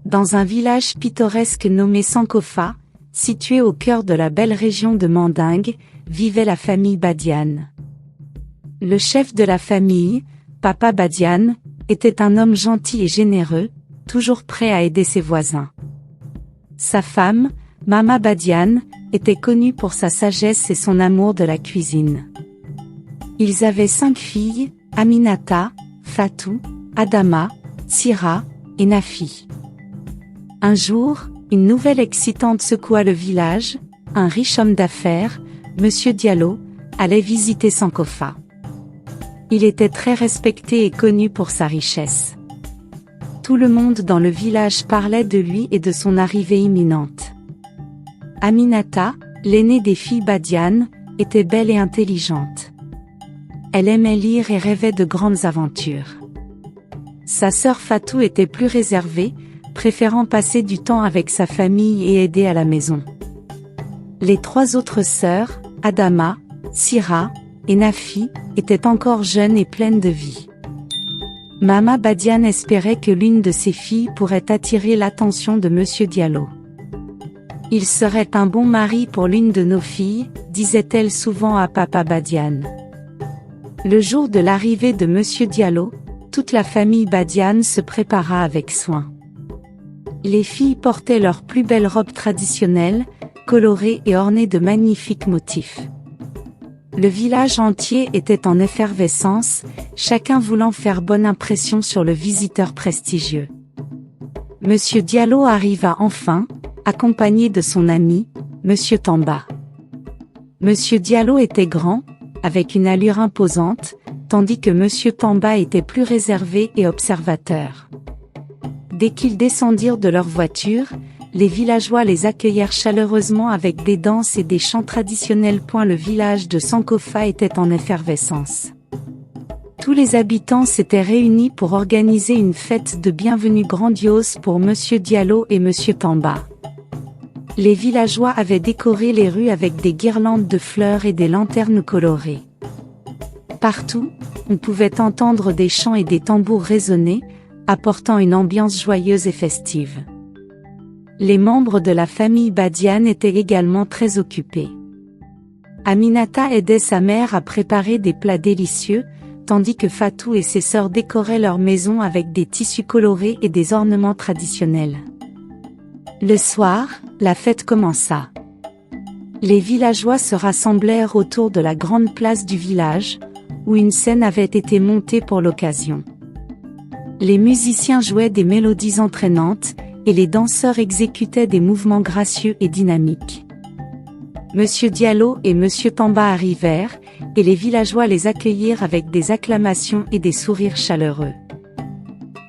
Dans un village pittoresque nommé Sankofa, situé au cœur de la belle région de Mandingue, vivait la famille Badiane. Le chef de la famille, Papa Badiane, était un homme gentil et généreux, toujours prêt à aider ses voisins. Sa femme, Mama Badiane, était connue pour sa sagesse et son amour de la cuisine. Ils avaient 5 filles, Aminata, Fatou, Adama, Sira et Nafi. Un jour, une nouvelle excitante secoua le village. Un riche homme d'affaires, Monsieur Diallo, allait visiter Sankofa. Il était très respecté et connu pour sa richesse. Tout le monde dans le village parlait de lui et de son arrivée imminente. Aminata, l'aînée des filles Badiane, était belle et intelligente. Elle aimait lire et rêvait de grandes aventures. Sa sœur Fatou était plus réservée, préférant passer du temps avec sa famille et aider à la maison. Les 3 autres sœurs, Adama, Sira et Nafi, étaient encore jeunes et pleines de vie. Mama Badiane espérait que l'une de ses filles pourrait attirer l'attention de Monsieur Diallo. « Il serait un bon mari pour l'une de nos filles », disait-elle souvent à Papa Badiane. Le jour de l'arrivée de Monsieur Diallo, toute la famille Badiane se prépara avec soin. Les filles portaient leurs plus belles robes traditionnelles, colorées et ornées de magnifiques motifs. Le village entier était en effervescence, chacun voulant faire bonne impression sur le visiteur prestigieux. Monsieur Diallo arriva enfin, accompagné de son ami, Monsieur Tamba. Monsieur Diallo était grand, avec une allure imposante, tandis que Monsieur Tamba était plus réservé et observateur. Dès qu'ils descendirent de leur voiture, les villageois les accueillèrent chaleureusement avec des danses et des chants traditionnels. Le village de Sankofa était en effervescence. Tous les habitants s'étaient réunis pour organiser une fête de bienvenue grandiose pour Monsieur Diallo et Monsieur Tamba. Les villageois avaient décoré les rues avec des guirlandes de fleurs et des lanternes colorées. Partout, on pouvait entendre des chants et des tambours résonner, apportant une ambiance joyeuse et festive. Les membres de la famille Badiane étaient également très occupés. Aminata aidait sa mère à préparer des plats délicieux, tandis que Fatou et ses sœurs décoraient leur maison avec des tissus colorés et des ornements traditionnels. Le soir, la fête commença. Les villageois se rassemblèrent autour de la grande place du village, où une scène avait été montée pour l'occasion. Les musiciens jouaient des mélodies entraînantes, et les danseurs exécutaient des mouvements gracieux et dynamiques. Monsieur Diallo et Monsieur Tamba arrivèrent, et les villageois les accueillirent avec des acclamations et des sourires chaleureux.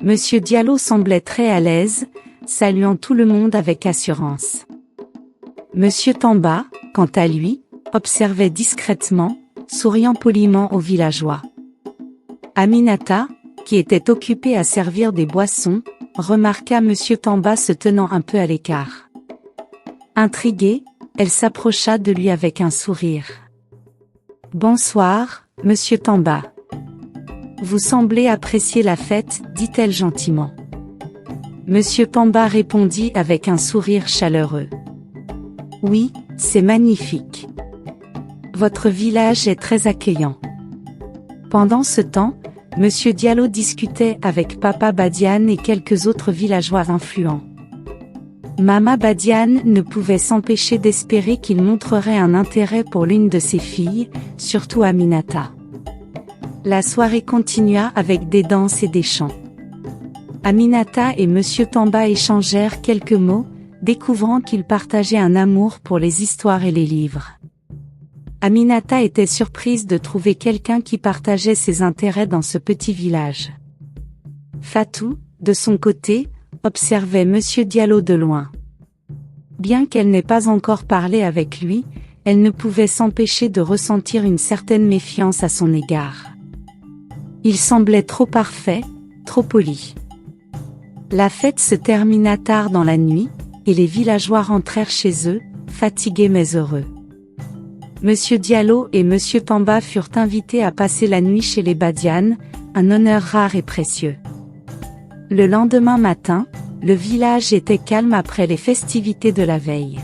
Monsieur Diallo semblait très à l'aise, saluant tout le monde avec assurance. Monsieur Tamba, quant à lui, observait discrètement, souriant poliment aux villageois. Aminata, qui était occupée à servir des boissons, remarqua Monsieur Tamba se tenant un peu à l'écart. Intriguée, elle s'approcha de lui avec un sourire. « Bonsoir, Monsieur Tamba. Vous semblez apprécier la fête, dit-elle gentiment. Monsieur Tamba répondit avec un sourire chaleureux. « Oui, c'est magnifique. Votre village est très accueillant. » Pendant ce temps, Monsieur Diallo discutait avec Papa Badiane et quelques autres villageois influents. Mama Badiane ne pouvait s'empêcher d'espérer qu'il montrerait un intérêt pour l'une de ses filles, surtout Aminata. La soirée continua avec des danses et des chants. Aminata et Monsieur Tamba échangèrent quelques mots, découvrant qu'ils partageaient un amour pour les histoires et les livres. Aminata était surprise de trouver quelqu'un qui partageait ses intérêts dans ce petit village. Fatou, de son côté, observait Monsieur Diallo de loin. Bien qu'elle n'ait pas encore parlé avec lui, elle ne pouvait s'empêcher de ressentir une certaine méfiance à son égard. Il semblait trop parfait, trop poli. La fête se termina tard dans la nuit, et les villageois rentrèrent chez eux, fatigués mais heureux. Monsieur Diallo et Monsieur Tamba furent invités à passer la nuit chez les Badiane, un honneur rare et précieux. Le lendemain matin, Le village était calme après les festivités de la veille.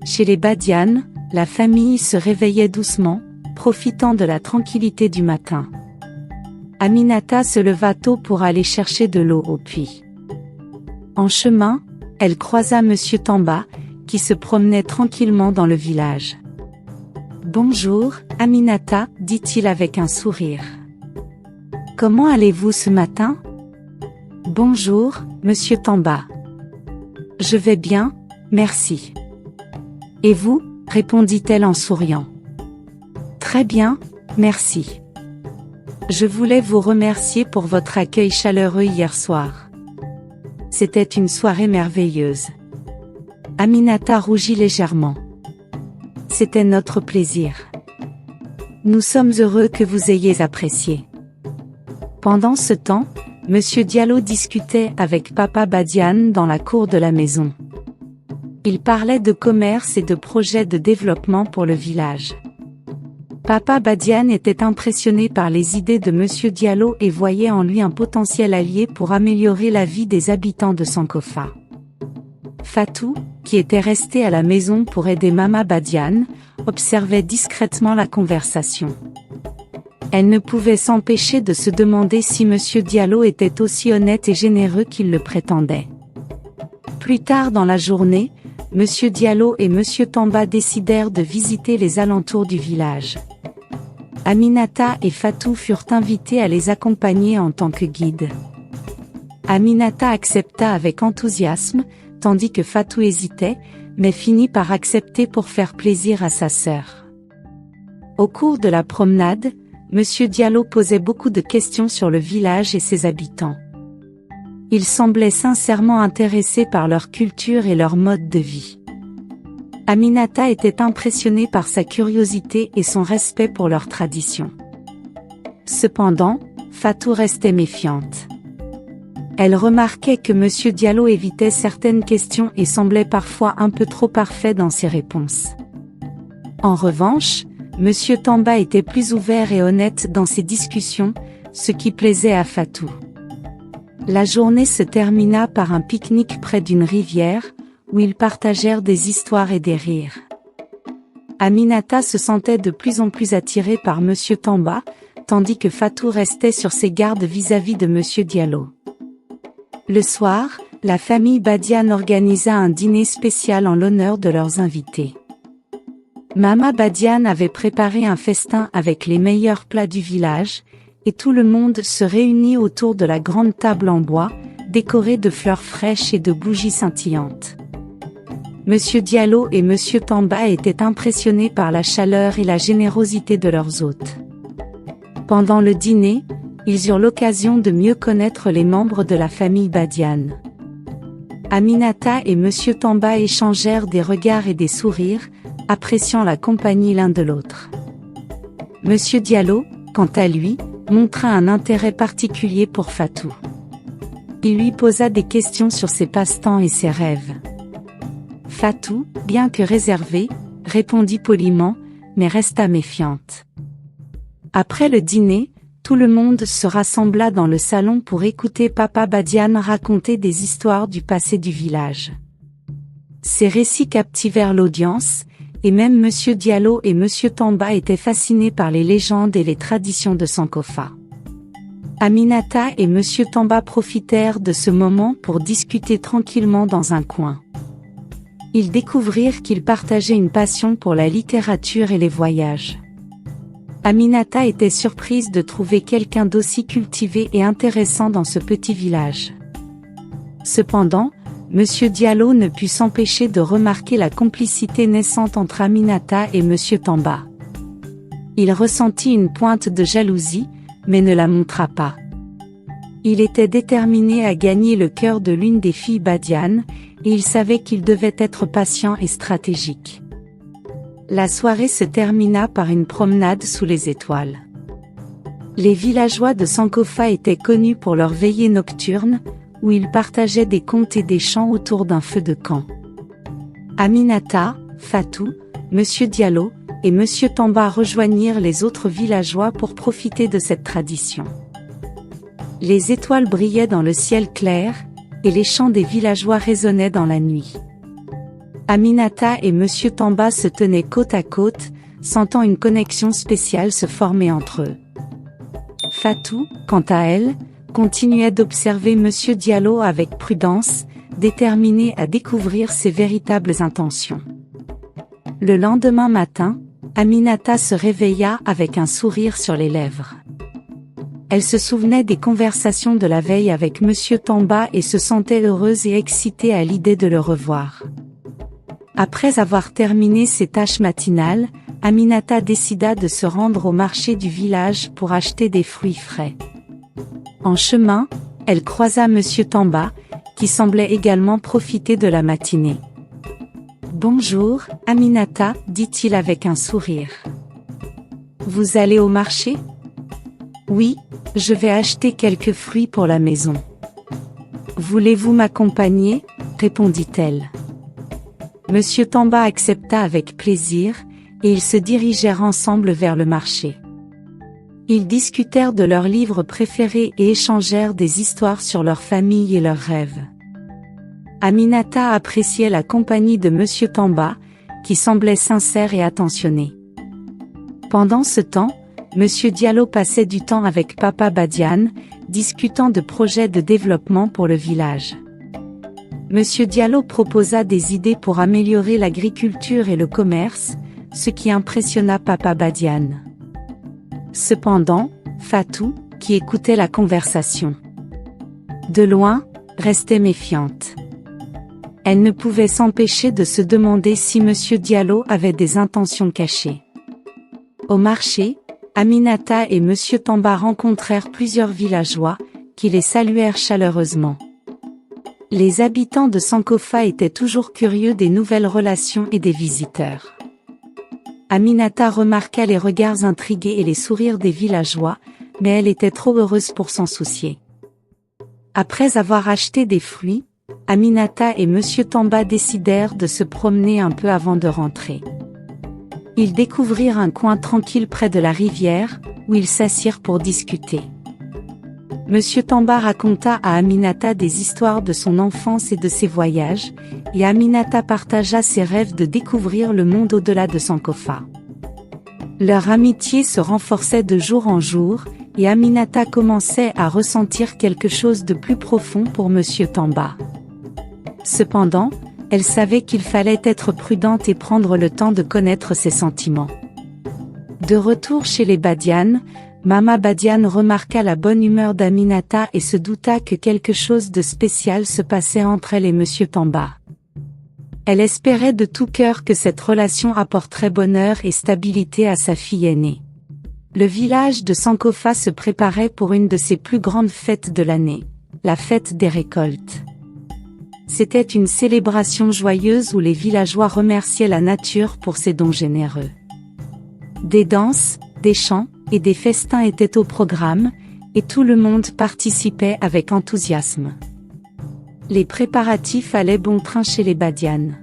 Chez les Badiane, la famille se réveillait doucement, profitant de la tranquillité du matin. Aminata se leva tôt pour aller chercher de l'eau au puits. En chemin, elle croisa Monsieur Tamba, qui se promenait tranquillement dans le village. « Bonjour, Aminata, dit-il avec un sourire. Comment allez-vous ce matin ? Bonjour, Monsieur Tamba. Je vais bien, merci. Et vous ? Répondit-elle en souriant. Très bien, merci. Je voulais vous remercier pour votre accueil chaleureux hier soir. C'était une soirée merveilleuse. Aminata rougit légèrement. C'était notre plaisir. Nous sommes heureux que vous ayez apprécié. Pendant ce temps, Monsieur Diallo discutait avec Papa Badiane dans la cour de la maison. Il parlait de commerce et de projets de développement pour le village. Papa Badiane était impressionné par les idées de Monsieur Diallo et voyait en lui un potentiel allié pour améliorer la vie des habitants de Sankofa. Fatou, qui était restée à la maison pour aider Mama Badiane, observait discrètement la conversation. Elle ne pouvait s'empêcher de se demander si Monsieur Diallo était aussi honnête et généreux qu'il le prétendait. Plus tard dans la journée, Monsieur Diallo et Monsieur Tamba décidèrent de visiter les alentours du village. Aminata et Fatou furent invités à les accompagner en tant que guides. Aminata accepta avec enthousiasme, tandis que Fatou hésitait, mais finit par accepter pour faire plaisir à sa sœur. Au cours de la promenade, Monsieur Diallo posait beaucoup de questions sur le village et ses habitants. Il semblait sincèrement intéressé par leur culture et leur mode de vie. Aminata était impressionnée par sa curiosité et son respect pour leurs traditions. Cependant, Fatou restait méfiante. Elle remarquait que Monsieur Diallo évitait certaines questions et semblait parfois un peu trop parfait dans ses réponses. En revanche, Monsieur Tamba était plus ouvert et honnête dans ses discussions, ce qui plaisait à Fatou. La journée se termina par un pique-nique près d'une rivière, où ils partagèrent des histoires et des rires. Aminata se sentait de plus en plus attirée par Monsieur Tamba, tandis que Fatou restait sur ses gardes vis-à-vis de Monsieur Diallo. Le soir, la famille Badiane organisa un dîner spécial en l'honneur de leurs invités. Mama Badiane avait préparé un festin avec les meilleurs plats du village, et tout le monde se réunit autour de la grande table en bois, décorée de fleurs fraîches et de bougies scintillantes. Monsieur Diallo et Monsieur Tamba étaient impressionnés par la chaleur et la générosité de leurs hôtes. Pendant le dîner, ils eurent l'occasion de mieux connaître les membres de la famille Badiane. Aminata et Monsieur Tamba échangèrent des regards et des sourires, appréciant la compagnie l'un de l'autre. Monsieur Diallo, quant à lui, montra un intérêt particulier pour Fatou. Il lui posa des questions sur ses passe-temps et ses rêves. Fatou, bien que réservée, répondit poliment, mais resta méfiante. Après le dîner, tout le monde se rassembla dans le salon pour écouter Papa Badiane raconter des histoires du passé du village. Ces récits captivèrent l'audience, et même Monsieur Diallo et Monsieur Tamba étaient fascinés par les légendes et les traditions de Sankofa. Aminata et Monsieur Tamba profitèrent de ce moment pour discuter tranquillement dans un coin. Ils découvrirent qu'ils partageaient une passion pour la littérature et les voyages. Aminata était surprise de trouver quelqu'un d'aussi cultivé et intéressant dans ce petit village. Cependant, Monsieur Diallo ne put s'empêcher de remarquer la complicité naissante entre Aminata et Monsieur Tamba. Il ressentit une pointe de jalousie, mais ne la montra pas. Il était déterminé à gagner le cœur de l'une des filles Badiane, et il savait qu'il devait être patient et stratégique. La soirée se termina par une promenade sous les étoiles. Les villageois de Sankofa étaient connus pour leurs veillées nocturnes, où ils partageaient des contes et des chants autour d'un feu de camp. Aminata, Fatou, Monsieur Diallo, et Monsieur Tamba rejoignirent les autres villageois pour profiter de cette tradition. Les étoiles brillaient dans le ciel clair, et les chants des villageois résonnaient dans la nuit. Aminata et Monsieur Tamba se tenaient côte à côte, sentant une connexion spéciale se former entre eux. Fatou, quant à elle, continuait d'observer Monsieur Diallo avec prudence, déterminée à découvrir ses véritables intentions. Le lendemain matin, Aminata se réveilla avec un sourire sur les lèvres. Elle se souvenait des conversations de la veille avec Monsieur Tamba et se sentait heureuse et excitée à l'idée de le revoir. Après avoir terminé ses tâches matinales, Aminata décida de se rendre au marché du village pour acheter des fruits frais. En chemin, elle croisa Monsieur Tamba, qui semblait également profiter de la matinée. « Bonjour, Aminata, dit-il avec un sourire. Vous allez au marché ? Oui, je vais acheter quelques fruits pour la maison. Voulez-vous m'accompagner ? Répondit-elle. Monsieur Tamba accepta avec plaisir, et ils se dirigèrent ensemble vers le marché. Ils discutèrent de leurs livres préférés et échangèrent des histoires sur leur famille et leurs rêves. Aminata appréciait la compagnie de Monsieur Tamba, qui semblait sincère et attentionné. Pendant ce temps, Monsieur Diallo passait du temps avec Papa Badiane, discutant de projets de développement pour le village. Monsieur Diallo proposa des idées pour améliorer l'agriculture et le commerce, ce qui impressionna Papa Badiane. Cependant, Fatou, qui écoutait la conversation de loin, restait méfiante. Elle ne pouvait s'empêcher de se demander si Monsieur Diallo avait des intentions cachées. Au marché, Aminata et Monsieur Tamba rencontrèrent plusieurs villageois, qui les saluèrent chaleureusement. Les habitants de Sankofa étaient toujours curieux des nouvelles relations et des visiteurs. Aminata remarqua les regards intrigués et les sourires des villageois, mais elle était trop heureuse pour s'en soucier. Après avoir acheté des fruits, Aminata et Monsieur Tamba décidèrent de se promener un peu avant de rentrer. Ils découvrirent un coin tranquille près de la rivière, où ils s'assirent pour discuter. Monsieur Tamba raconta à Aminata des histoires de son enfance et de ses voyages, et Aminata partagea ses rêves de découvrir le monde au-delà de Sankofa. Leur amitié se renforçait de jour en jour, et Aminata commençait à ressentir quelque chose de plus profond pour Monsieur Tamba. Cependant, elle savait qu'il fallait être prudente et prendre le temps de connaître ses sentiments. De retour chez les Badiane, Mama Badiane remarqua la bonne humeur d'Aminata et se douta que quelque chose de spécial se passait entre elle et Monsieur Tamba. Elle espérait de tout cœur que cette relation apporterait bonheur et stabilité à sa fille aînée. Le village de Sankofa se préparait pour une de ses plus grandes fêtes de l'année, la fête des récoltes. C'était une célébration joyeuse où les villageois remerciaient la nature pour ses dons généreux. Des danses, des chants, et des festins étaient au programme, et tout le monde participait avec enthousiasme. Les préparatifs allaient bon train chez les Badiane.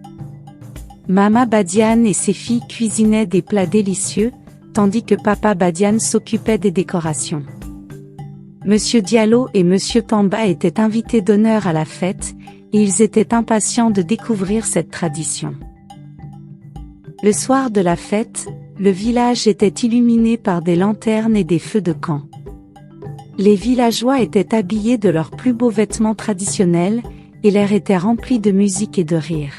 Mama Badiane et ses filles cuisinaient des plats délicieux, tandis que Papa Badiane s'occupait des décorations. Monsieur Diallo et Monsieur Tamba étaient invités d'honneur à la fête, et ils étaient impatients de découvrir cette tradition. Le soir de la fête, le village était illuminé par des lanternes et des feux de camp. Les villageois étaient habillés de leurs plus beaux vêtements traditionnels, et l'air était rempli de musique et de rire.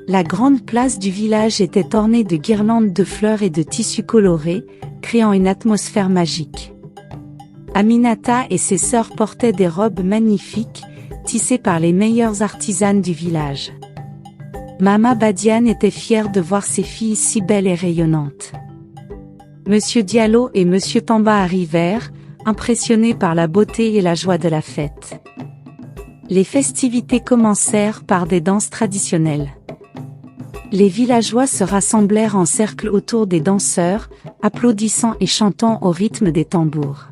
La grande place du village était ornée de guirlandes de fleurs et de tissus colorés, créant une atmosphère magique. Aminata et ses sœurs portaient des robes magnifiques, tissées par les meilleures artisanes du village. Mama Badiane était fière de voir ses filles si belles et rayonnantes. Monsieur Diallo et Monsieur Tamba arrivèrent, impressionnés par la beauté et la joie de la fête. Les festivités commencèrent par des danses traditionnelles. Les villageois se rassemblèrent en cercle autour des danseurs, applaudissant et chantant au rythme des tambours.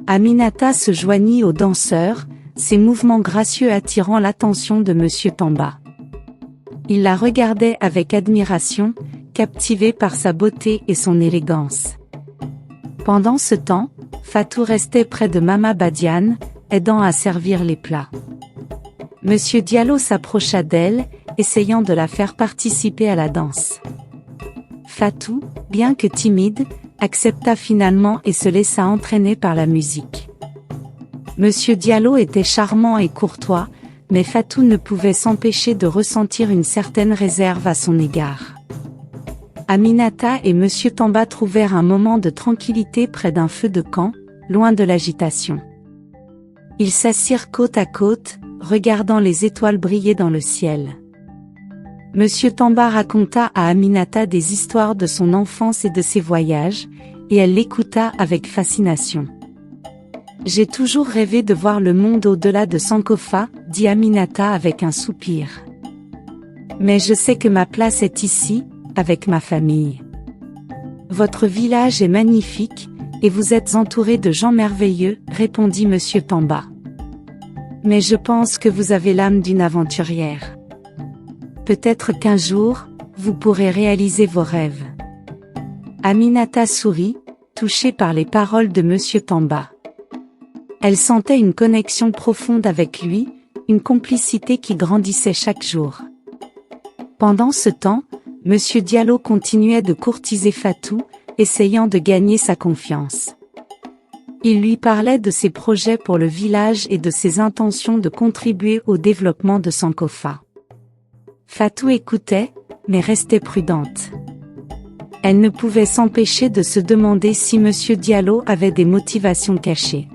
Aminata se joignit aux danseurs, ses mouvements gracieux attirant l'attention de Monsieur Tamba. Il la regardait avec admiration, captivé par sa beauté et son élégance. Pendant ce temps, Fatou restait près de Mama Badiane, aidant à servir les plats. Monsieur Diallo s'approcha d'elle, essayant de la faire participer à la danse. Fatou, bien que timide, accepta finalement et se laissa entraîner par la musique. Monsieur Diallo était charmant et courtois, mais Fatou ne pouvait s'empêcher de ressentir une certaine réserve à son égard. Aminata et Monsieur Tamba trouvèrent un moment de tranquillité près d'un feu de camp, loin de l'agitation. Ils s'assirent côte à côte, regardant les étoiles briller dans le ciel. Monsieur Tamba raconta à Aminata des histoires de son enfance et de ses voyages, et elle l'écouta avec fascination. « J'ai toujours rêvé de voir le monde au-delà de Sankofa, » dit Aminata avec un soupir. « Mais je sais que ma place est ici, avec ma famille. Votre village est magnifique, et vous êtes entouré de gens merveilleux, » répondit Monsieur Tamba. « Mais je pense que vous avez l'âme d'une aventurière. Peut-être qu'un jour, vous pourrez réaliser vos rêves. » Aminata sourit, touchée par les paroles de Monsieur Tamba. Elle sentait une connexion profonde avec lui, une complicité qui grandissait chaque jour. Pendant ce temps, Monsieur Diallo continuait de courtiser Fatou, essayant de gagner sa confiance. Il lui parlait de ses projets pour le village et de ses intentions de contribuer au développement de Sankofa. Fatou écoutait, mais restait prudente. Elle ne pouvait s'empêcher de se demander si Monsieur Diallo avait des motivations cachées.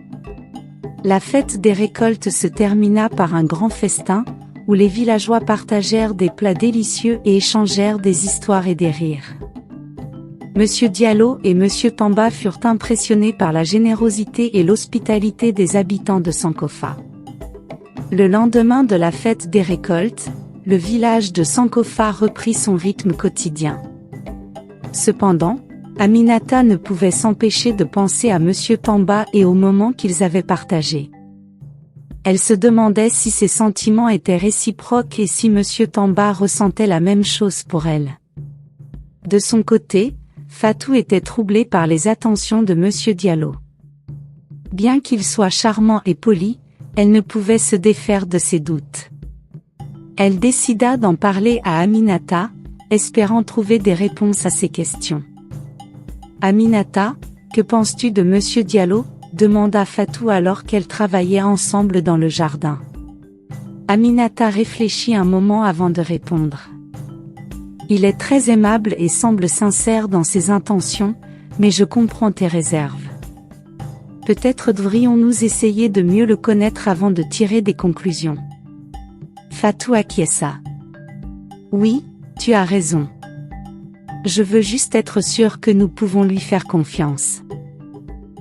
La fête des récoltes se termina par un grand festin, où les villageois partagèrent des plats délicieux et échangèrent des histoires et des rires. Monsieur Diallo et Monsieur Tamba furent impressionnés par la générosité et l'hospitalité des habitants de Sankofa. Le lendemain de la fête des récoltes, le village de Sankofa reprit son rythme quotidien. Cependant, Aminata ne pouvait s'empêcher de penser à Monsieur Tamba et aux moments qu'ils avaient partagés. Elle se demandait si ses sentiments étaient réciproques et si Monsieur Tamba ressentait la même chose pour elle. De son côté, Fatou était troublée par les attentions de Monsieur Diallo. Bien qu'il soit charmant et poli, elle ne pouvait se défaire de ses doutes. Elle décida d'en parler à Aminata, espérant trouver des réponses à ses questions. « Aminata, que penses-tu de Monsieur Diallo ?» demanda Fatou alors qu'elles travaillaient ensemble dans le jardin. Aminata réfléchit un moment avant de répondre. « Il est très aimable et semble sincère dans ses intentions, mais je comprends tes réserves. Peut-être devrions-nous essayer de mieux le connaître avant de tirer des conclusions. » Fatou acquiesça. « Oui, tu as raison. Je veux juste être sûr que nous pouvons lui faire confiance. »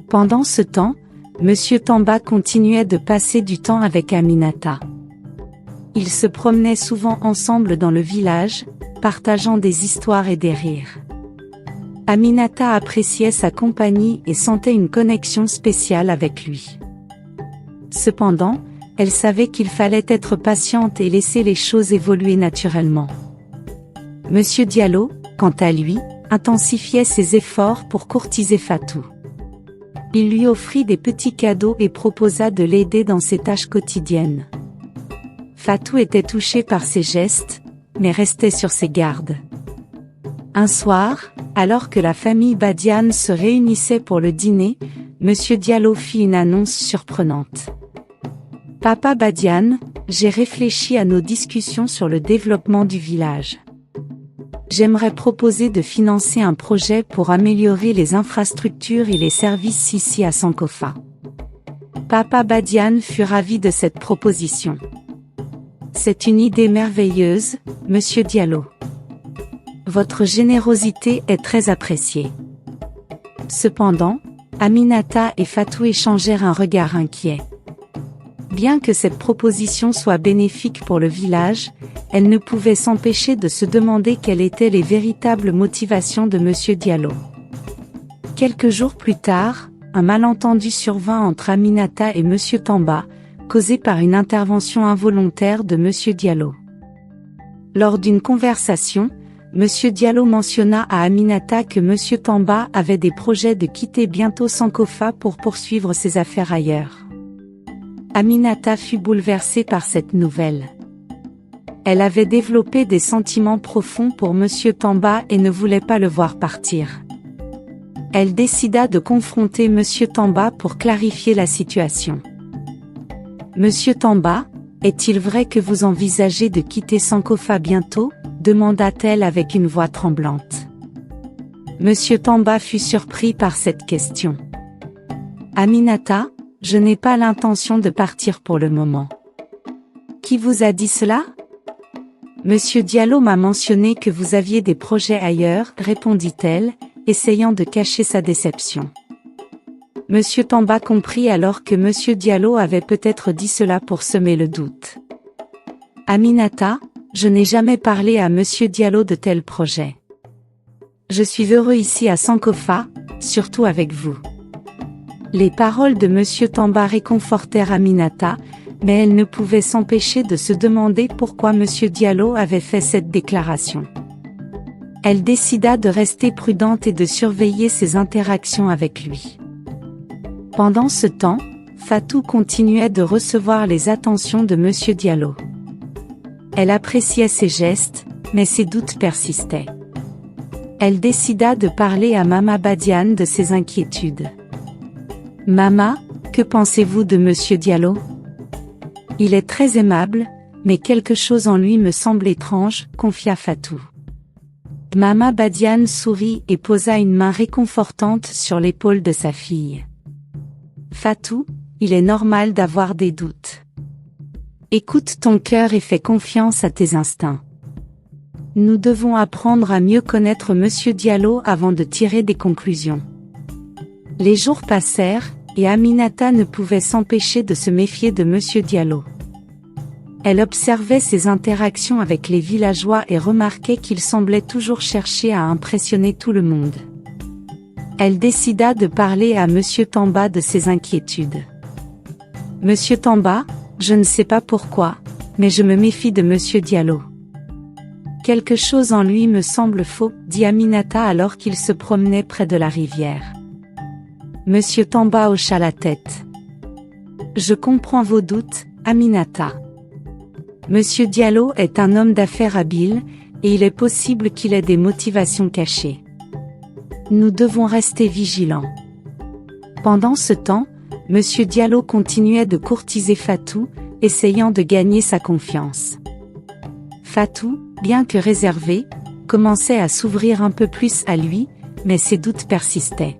Pendant ce temps, Monsieur Tamba continuait de passer du temps avec Aminata. Ils se promenaient souvent ensemble dans le village, partageant des histoires et des rires. Aminata appréciait sa compagnie et sentait une connexion spéciale avec lui. Cependant, elle savait qu'il fallait être patiente et laisser les choses évoluer naturellement. Monsieur Diallo, quant à lui, intensifiait ses efforts pour courtiser Fatou. Il lui offrit des petits cadeaux et proposa de l'aider dans ses tâches quotidiennes. Fatou était touchée par ses gestes, mais restait sur ses gardes. Un soir, alors que la famille Badiane se réunissait pour le dîner, Monsieur Diallo fit une annonce surprenante. « Papa Badiane, j'ai réfléchi à nos discussions sur le développement du village. J'aimerais proposer de financer un projet pour améliorer les infrastructures et les services ici à Sankofa. » Papa Badiane fut ravi de cette proposition. « C'est une idée merveilleuse, Monsieur Diallo. Votre générosité est très appréciée. » Cependant, Aminata et Fatou échangèrent un regard inquiet. Bien que cette proposition soit bénéfique pour le village, elle ne pouvait s'empêcher de se demander quelles étaient les véritables motivations de Monsieur Diallo. Quelques jours plus tard, un malentendu survint entre Aminata et Monsieur Tamba, causé par une intervention involontaire de Monsieur Diallo. Lors d'une conversation, Monsieur Diallo mentionna à Aminata que Monsieur Tamba avait des projets de quitter bientôt Sankofa pour poursuivre ses affaires ailleurs. Aminata fut bouleversée par cette nouvelle. Elle avait développé des sentiments profonds pour Monsieur Tamba et ne voulait pas le voir partir. Elle décida de confronter Monsieur Tamba pour clarifier la situation. Monsieur Tamba, est-il vrai que vous envisagez de quitter Sankofa bientôt? Demanda-t-elle avec une voix tremblante. Monsieur Tamba fut surpris par cette question. Aminata, je n'ai pas l'intention de partir pour le moment. Qui vous a dit cela? Monsieur Diallo m'a mentionné que vous aviez des projets ailleurs, répondit-elle, essayant de cacher sa déception. Monsieur Tamba comprit alors que Monsieur Diallo avait peut-être dit cela pour semer le doute. Aminata, je n'ai jamais parlé à Monsieur Diallo de tels projets. Je suis heureux ici à Sankofa, surtout avec vous. Les paroles de Monsieur Tamba réconfortèrent Aminata, mais elle ne pouvait s'empêcher de se demander pourquoi Monsieur Diallo avait fait cette déclaration. Elle décida de rester prudente et de surveiller ses interactions avec lui. Pendant ce temps, Fatou continuait de recevoir les attentions de Monsieur Diallo. Elle appréciait ses gestes, mais ses doutes persistaient. Elle décida de parler à Mama Badiane de ses inquiétudes. « Mama, que pensez-vous de Monsieur Diallo? Il est très aimable, mais quelque chose en lui me semble étrange, confia Fatou. Mama Badiane sourit et posa une main réconfortante sur l'épaule de sa fille. Fatou, il est normal d'avoir des doutes. Écoute ton cœur et fais confiance à tes instincts. Nous devons apprendre à mieux connaître Monsieur Diallo avant de tirer des conclusions. Les jours passèrent, et Aminata ne pouvait s'empêcher de se méfier de Monsieur Diallo. Elle observait ses interactions avec les villageois et remarquait qu'il semblait toujours chercher à impressionner tout le monde. Elle décida de parler à Monsieur Tamba de ses inquiétudes. Monsieur Tamba, je ne sais pas pourquoi, mais je me méfie de Monsieur Diallo. Quelque chose en lui me semble faux, dit Aminata alors qu'il se promenait près de la rivière. Monsieur Tamba hocha la tête. Je comprends vos doutes, Aminata. Monsieur Diallo est un homme d'affaires habile, et il est possible qu'il ait des motivations cachées. Nous devons rester vigilants. Pendant ce temps, Monsieur Diallo continuait de courtiser Fatou, essayant de gagner sa confiance. Fatou, bien que réservée, commençait à s'ouvrir un peu plus à lui, mais ses doutes persistaient.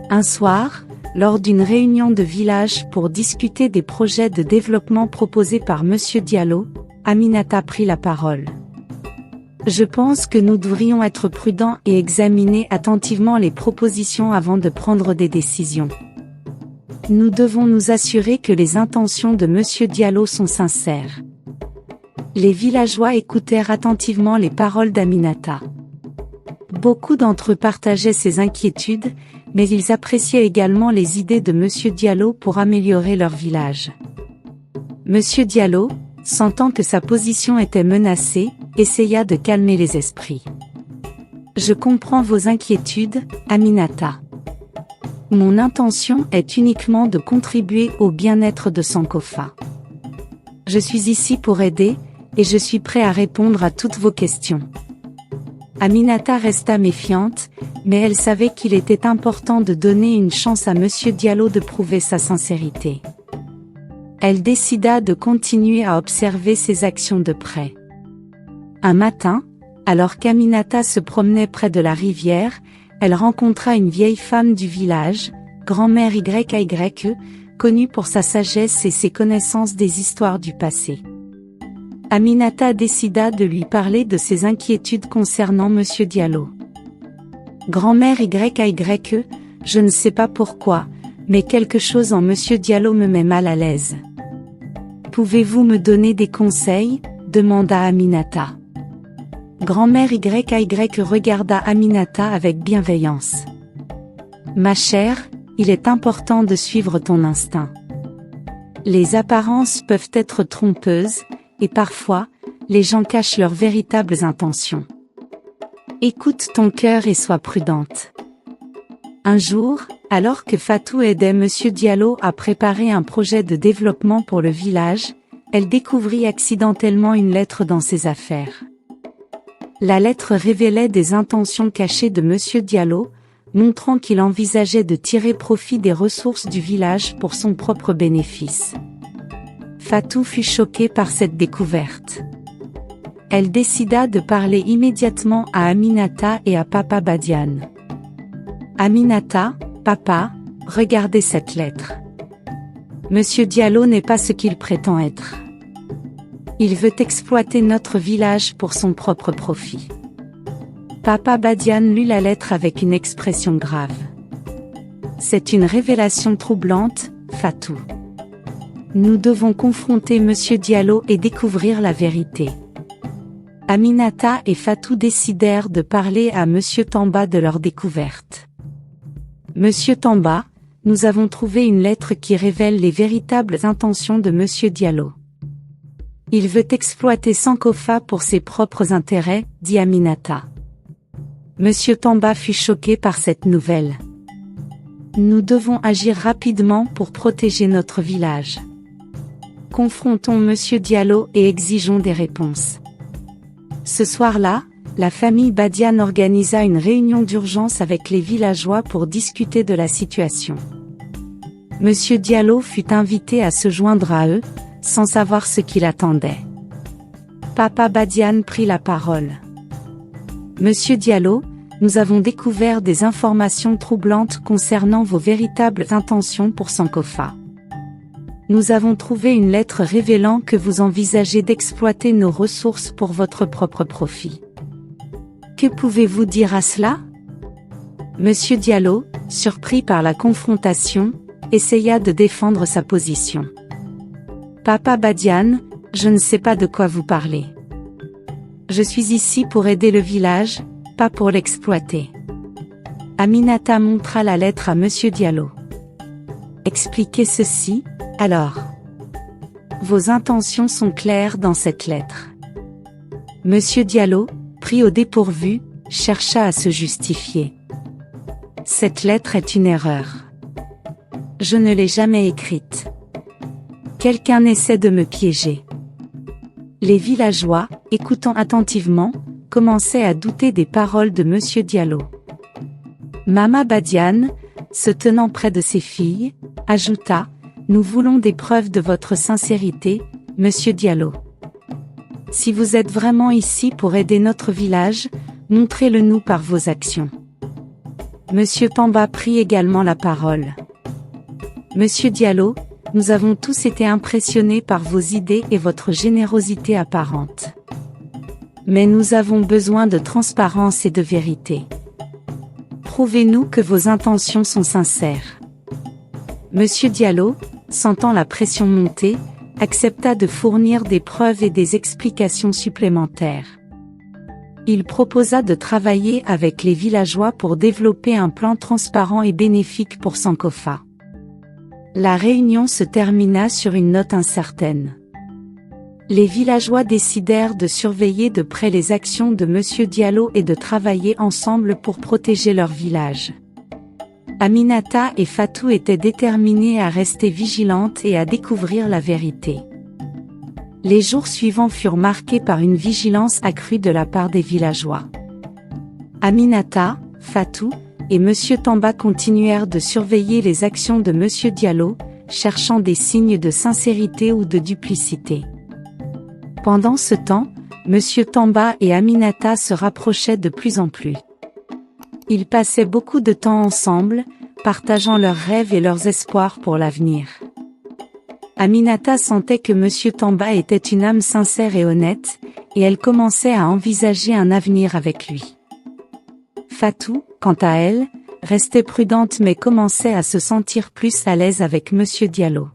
Un soir, lors d'une réunion de village pour discuter des projets de développement proposés par Monsieur Diallo, Aminata prit la parole. Je pense que nous devrions être prudents et examiner attentivement les propositions avant de prendre des décisions. Nous devons nous assurer que les intentions de Monsieur Diallo sont sincères. Les villageois écoutèrent attentivement les paroles d'Aminata. Beaucoup d'entre eux partageaient ses inquiétudes, mais ils appréciaient également les idées de Monsieur Diallo pour améliorer leur village. Monsieur Diallo, sentant que sa position était menacée, essaya de calmer les esprits. Je comprends vos inquiétudes, Aminata. Mon intention est uniquement de contribuer au bien-être de Sankofa. Je suis ici pour aider, et je suis prêt à répondre à toutes vos questions. Aminata resta méfiante, mais elle savait qu'il était important de donner une chance à Monsieur Diallo de prouver sa sincérité. Elle décida de continuer à observer ses actions de près. Un matin, alors qu'Aminata se promenait près de la rivière, elle rencontra une vieille femme du village, grand-mère YYE, connue pour sa sagesse et ses connaissances des histoires du passé. Aminata décida de lui parler de ses inquiétudes concernant Monsieur Diallo. Grand-mère YYE, je ne sais pas pourquoi, mais quelque chose en Monsieur Diallo me met mal à l'aise. Pouvez-vous me donner des conseils? Demanda Aminata. Grand-mère YYE regarda Aminata avec bienveillance. Ma chère, il est important de suivre ton instinct. Les apparences peuvent être trompeuses, et parfois, les gens cachent leurs véritables intentions. Écoute ton cœur et sois prudente. Un jour, Alors que Fatou aidait Monsieur Diallo à préparer un projet de développement pour le village, elle découvrit accidentellement une lettre dans ses affaires. La lettre révélait des intentions cachées de Monsieur Diallo, montrant qu'il envisageait de tirer profit des ressources du village pour son propre bénéfice. Fatou fut choquée par cette découverte. Elle décida de parler immédiatement à Aminata et à Papa Badiane. Aminata, papa, regardez cette lettre. Monsieur Diallo n'est pas ce qu'il prétend être. Il veut exploiter notre village pour son propre profit. Papa Badiane lut la lettre avec une expression grave. C'est une révélation troublante, Fatou. Nous devons confronter Monsieur Diallo et découvrir la vérité. Aminata et Fatou décidèrent de parler à Monsieur Tamba de leur découverte. Monsieur Tamba, nous avons trouvé une lettre qui révèle les véritables intentions de Monsieur Diallo. Il veut exploiter Sankofa pour ses propres intérêts, dit Aminata. Monsieur Tamba fut choqué par cette nouvelle. Nous devons agir rapidement pour protéger notre village. Confrontons Monsieur Diallo et exigeons des réponses. Ce soir-là, la famille Badiane organisa une réunion d'urgence avec les villageois pour discuter de la situation. Monsieur Diallo fut invité à se joindre à eux, sans savoir ce qu'il attendait. Papa Badiane prit la parole. Monsieur Diallo, nous avons découvert des informations troublantes concernant vos véritables intentions pour Sankofa. Nous avons trouvé une lettre révélant que vous envisagez d'exploiter nos ressources pour votre propre profit. Que pouvez-vous dire à cela? Monsieur Diallo, surpris par la confrontation, essaya de défendre sa position. Papa Badiane, je ne sais pas de quoi vous parlez. Je suis ici pour aider le village, pas pour l'exploiter. Aminata montra la lettre à Monsieur Diallo. Expliquez ceci, alors. Vos intentions sont claires dans cette lettre. Monsieur Diallo, pris au dépourvu, chercha à se justifier. Cette lettre est une erreur. Je ne l'ai jamais écrite. Quelqu'un essaie de me piéger. Les villageois, écoutant attentivement, commençaient à douter des paroles de Monsieur Diallo. Mama Badiane, se tenant près de ses filles, ajouta: Nous voulons des preuves de votre sincérité, Monsieur Diallo. Si vous êtes vraiment ici pour aider notre village, montrez-le nous par vos actions. Monsieur Tamba prit également la parole. Monsieur Diallo, nous avons tous été impressionnés par vos idées et votre générosité apparente. Mais nous avons besoin de transparence et de vérité. Prouvez-nous que vos intentions sont sincères. Monsieur Diallo, sentant la pression monter, accepta de fournir des preuves et des explications supplémentaires. Il proposa de travailler avec les villageois pour développer un plan transparent et bénéfique pour Sankofa. La réunion se termina sur une note incertaine. Les villageois décidèrent de surveiller de près les actions de Monsieur Diallo et de travailler ensemble pour protéger leur village. Aminata et Fatou étaient déterminées à rester vigilantes et à découvrir la vérité. Les jours suivants furent marqués par une vigilance accrue de la part des villageois. Aminata, Fatou, et Monsieur Tamba continuèrent de surveiller les actions de Monsieur Diallo, cherchant des signes de sincérité ou de duplicité. Pendant ce temps, Monsieur Tamba et Aminata se rapprochaient de plus en plus. Ils passaient beaucoup de temps ensemble, partageant leurs rêves et leurs espoirs pour l'avenir. Aminata sentait que Monsieur Tamba était une âme sincère et honnête, et elle commençait à envisager un avenir avec lui. Fatou, quant à elle, restait prudente mais commençait à se sentir plus à l'aise avec Monsieur Diallo.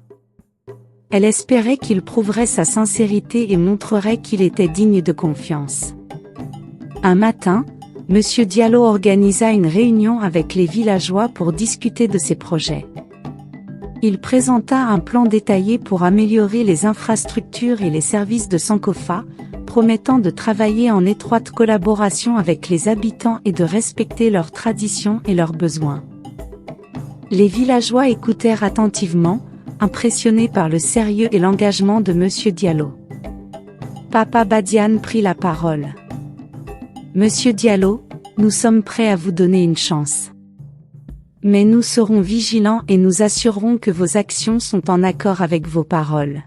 Elle espérait qu'il prouverait sa sincérité et montrerait qu'il était digne de confiance. Un matin, Monsieur Diallo organisa une réunion avec les villageois pour discuter de ses projets. Il présenta un plan détaillé pour améliorer les infrastructures et les services de Sankofa, promettant de travailler en étroite collaboration avec les habitants et de respecter leurs traditions et leurs besoins. Les villageois écoutèrent attentivement, impressionnés par le sérieux et l'engagement de Monsieur Diallo. Papa Badiane prit la parole. Monsieur Diallo, nous sommes prêts à vous donner une chance. Mais nous serons vigilants et nous assurerons que vos actions sont en accord avec vos paroles.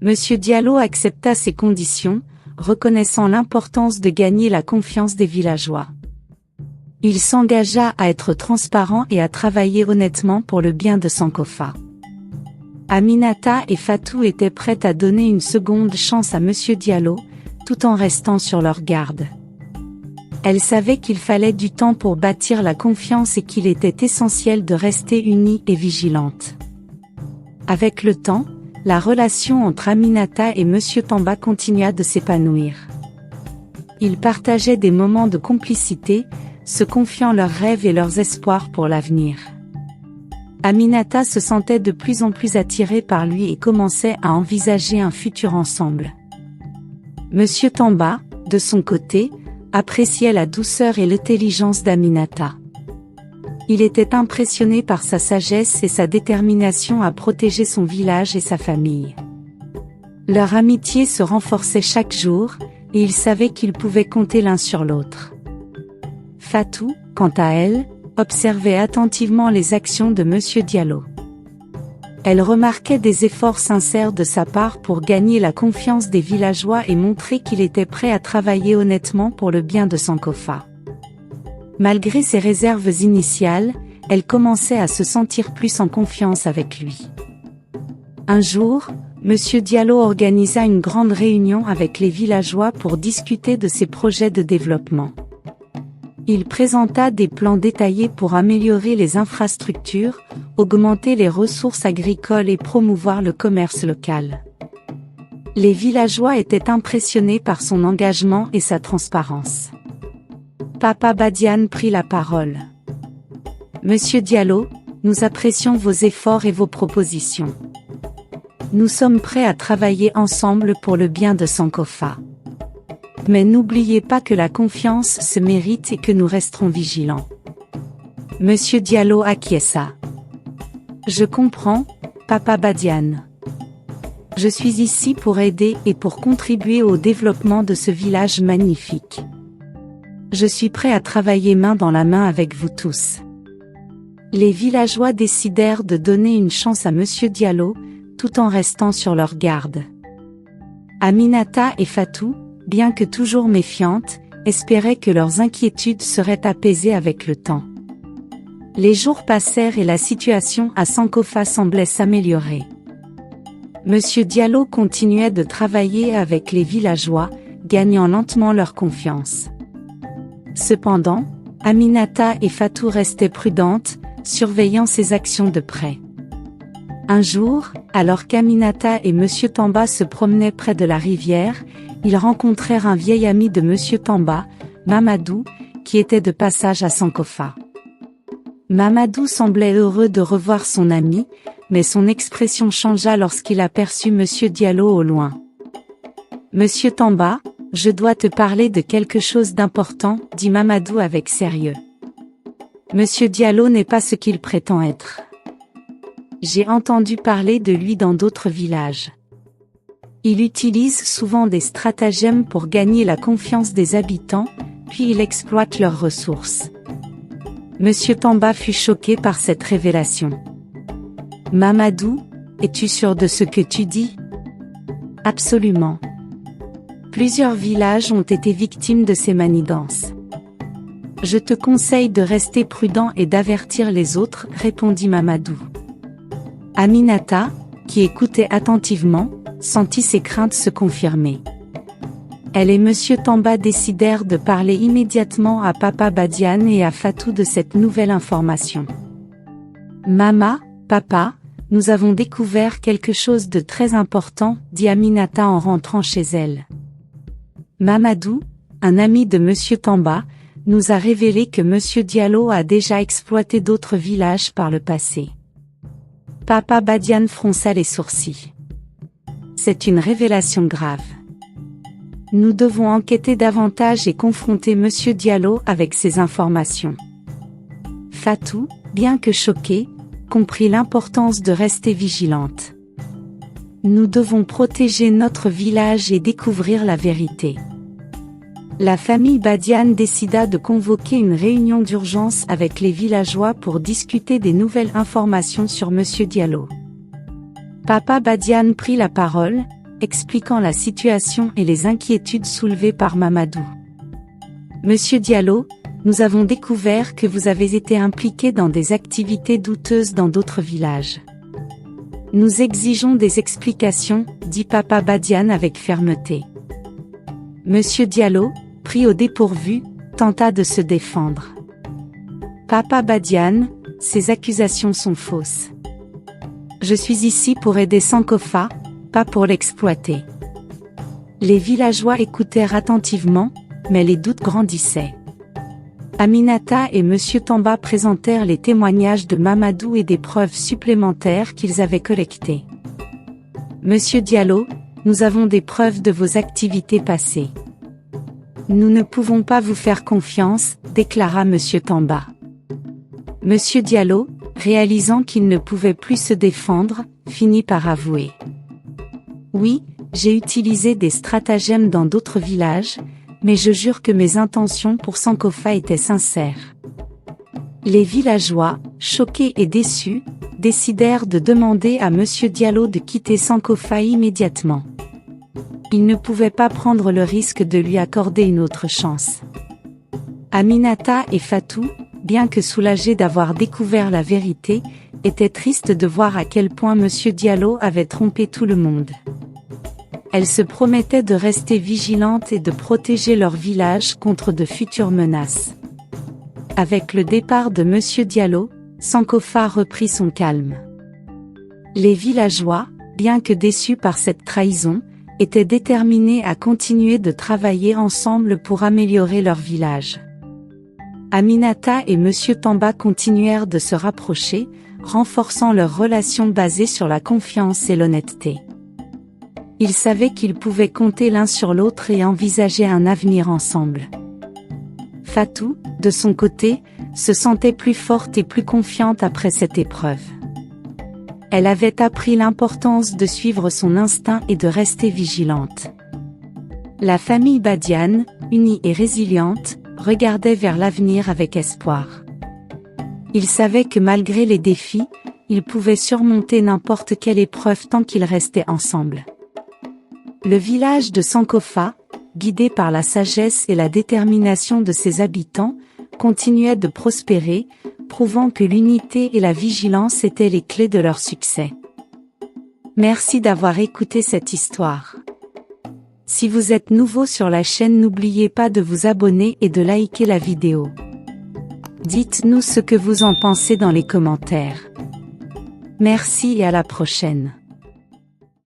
Monsieur Diallo accepta ces conditions, reconnaissant l'importance de gagner la confiance des villageois. Il s'engagea à être transparent et à travailler honnêtement pour le bien de Sankofa. Aminata et Fatou étaient prêtes à donner une seconde chance à Monsieur Diallo, tout en restant sur leur garde. Elles savaient qu'il fallait du temps pour bâtir la confiance et qu'il était essentiel de rester unies et vigilantes. Avec le temps, la relation entre Aminata et Monsieur Tamba continua de s'épanouir. Ils partageaient des moments de complicité, se confiant leurs rêves et leurs espoirs pour l'avenir. Aminata se sentait de plus en plus attirée par lui et commençait à envisager un futur ensemble. Monsieur Tamba, de son côté, appréciait la douceur et l'intelligence d'Aminata. Il était impressionné par sa sagesse et sa détermination à protéger son village et sa famille. Leur amitié se renforçait chaque jour, et ils savaient qu'ils pouvaient compter l'un sur l'autre. Fatou, quant à elle, observait attentivement les actions de Monsieur Diallo. Elle remarquait des efforts sincères de sa part pour gagner la confiance des villageois et montrer qu'il était prêt à travailler honnêtement pour le bien de Sankofa. Malgré ses réserves initiales, elle commençait à se sentir plus en confiance avec lui. Un jour, Monsieur Diallo organisa une grande réunion avec les villageois pour discuter de ses projets de développement. Il présenta des plans détaillés pour améliorer les infrastructures, augmenter les ressources agricoles et promouvoir le commerce local. Les villageois étaient impressionnés par son engagement et sa transparence. Papa Badiane prit la parole. Monsieur Diallo, nous apprécions vos efforts et vos propositions. Nous sommes prêts à travailler ensemble pour le bien de Sankofa. Mais n'oubliez pas que la confiance se mérite et que nous resterons vigilants. Monsieur Diallo acquiesça. Je comprends, Papa Badiane. Je suis ici pour aider et pour contribuer au développement de ce village magnifique. Je suis prêt à travailler main dans la main avec vous tous. Les villageois décidèrent de donner une chance à Monsieur Diallo, tout en restant sur leur garde. Aminata et Fatou, bien que toujours méfiantes, espéraient que leurs inquiétudes seraient apaisées avec le temps. Les jours passèrent et la situation à Sankofa semblait s'améliorer. Monsieur Diallo continuait de travailler avec les villageois, gagnant lentement leur confiance. Cependant, Aminata et Fatou restaient prudentes, surveillant ses actions de près. Un jour, alors qu'Aminata et Monsieur Tamba se promenaient près de la rivière, ils rencontrèrent un vieil ami de Monsieur Tamba, Mamadou, qui était de passage à Sankofa. Mamadou semblait heureux de revoir son ami, mais son expression changea lorsqu'il aperçut Monsieur Diallo au loin. « Monsieur Tamba, je dois te parler de quelque chose d'important, dit Mamadou avec sérieux. Monsieur Diallo n'est pas ce qu'il prétend être. J'ai entendu parler de lui dans d'autres villages. Il utilise souvent des stratagèmes pour gagner la confiance des habitants, puis il exploite leurs ressources. » Monsieur Tamba fut choqué par cette révélation. « Mamadou, es-tu sûr de ce que tu dis ? » « Absolument. Plusieurs villages ont été victimes de ces manigances. Je te conseille de rester prudent et d'avertir les autres, répondit Mamadou. Aminata, qui écoutait attentivement, sentit ses craintes se confirmer. Elle et Monsieur Tamba décidèrent de parler immédiatement à Papa Badiane et à Fatou de cette nouvelle information. Mama, papa, nous avons découvert quelque chose de très important, dit Aminata en rentrant chez elle. Mamadou, un ami de Monsieur Tamba, nous a révélé que Monsieur Diallo a déjà exploité d'autres villages par le passé. Papa Badiane fronça les sourcils. C'est une révélation grave. Nous devons enquêter davantage et confronter Monsieur Diallo avec ces informations. Fatou, bien que choquée, comprit l'importance de rester vigilante. Nous devons protéger notre village et découvrir la vérité. La famille Badian décida de convoquer une réunion d'urgence avec les villageois pour discuter des nouvelles informations sur Monsieur Diallo. Papa Badian prit la parole, expliquant la situation et les inquiétudes soulevées par Mamadou. Monsieur Diallo, nous avons découvert que vous avez été impliqué dans des activités douteuses dans d'autres villages. Nous exigeons des explications, dit Papa Badian avec fermeté. Monsieur Diallo, pris au dépourvu, tenta de se défendre. Papa Badian, ces accusations sont fausses. Je suis ici pour aider Sankofa, pas pour l'exploiter. Les villageois écoutèrent attentivement, mais les doutes grandissaient. Aminata et Monsieur Tamba présentèrent les témoignages de Mamadou et des preuves supplémentaires qu'ils avaient collectées. Monsieur Diallo, nous avons des preuves de vos activités passées. Nous ne pouvons pas vous faire confiance, déclara Monsieur Tamba. Monsieur Diallo, réalisant qu'il ne pouvait plus se défendre, finit par avouer. Oui, j'ai utilisé des stratagèmes dans d'autres villages, mais je jure que mes intentions pour Sankofa étaient sincères. Les villageois, choqués et déçus, décidèrent de demander à Monsieur Diallo de quitter Sankofa immédiatement. Ils ne pouvaient pas prendre le risque de lui accorder une autre chance. Aminata et Fatou, bien que soulagés d'avoir découvert la vérité, étaient tristes de voir à quel point Monsieur Diallo avait trompé tout le monde. Elles se promettaient de rester vigilantes et de protéger leur village contre de futures menaces. Avec le départ de Monsieur Diallo, Sankofa reprit son calme. Les villageois, bien que déçus par cette trahison, étaient déterminés à continuer de travailler ensemble pour améliorer leur village. Aminata et Monsieur Tamba continuèrent de se rapprocher, renforçant leur relation basée sur la confiance et l'honnêteté. Ils savaient qu'ils pouvaient compter l'un sur l'autre et envisager un avenir ensemble. Fatou, de son côté, se sentait plus forte et plus confiante après cette épreuve. Elle avait appris l'importance de suivre son instinct et de rester vigilante. La famille Badian, unie et résiliente, regardait vers l'avenir avec espoir. Ils savaient que malgré les défis, ils pouvaient surmonter n'importe quelle épreuve tant qu'ils restaient ensemble. Le village de Sankofa, guidé par la sagesse et la détermination de ses habitants, continuait de prospérer, prouvant que l'unité et la vigilance étaient les clés de leur succès. Merci d'avoir écouté cette histoire. Si vous êtes nouveau sur la chaîne, n'oubliez pas de vous abonner et de liker la vidéo. Dites-nous ce que vous en pensez dans les commentaires. Merci et à la prochaine.